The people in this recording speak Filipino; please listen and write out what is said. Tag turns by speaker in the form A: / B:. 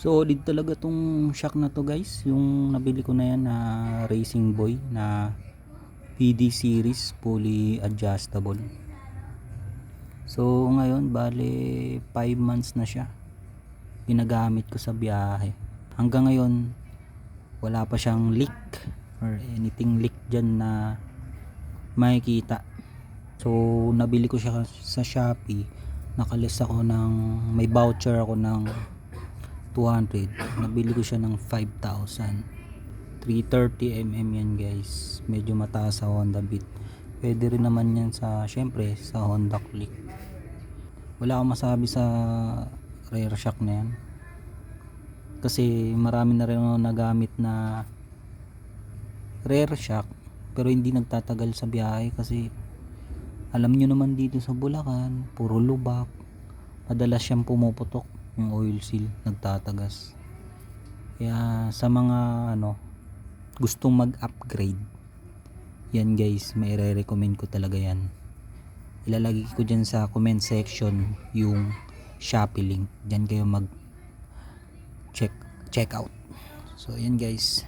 A: Solid talaga tong shock na to guys. Yung nabili ko na yan na Racing Boy na PD series fully adjustable. So ngayon bale 5 months na siya. Ginagamit ko sa biyahe. Hanggang ngayon wala pa siyang leak or anything leak dyan na makikita. So nabili ko siya sa Shopee. Nakalis ako ng may voucher ako ng 200. Nabili ko siya ng 5,000. 330mm yan guys. Medyo mataas sa Honda Beat. Pwede rin naman yan sa syempre sa Honda Click. Wala akong masabi sa rear shock na yan. Kasi marami na rin ako nagamit na rear shock pero hindi nagtatagal sa biyahe kasi alam nyo naman dito sa Bulacan puro lubak, madalas siyang pumuputok yung oil seal, nagtatagas. Kaya sa mga gustong mag-upgrade, yan guys, may re-recommend ko talaga yan. Ilalagay ko dyan sa comment section yung Shopee link, dyan kayo mag check out. So yan guys.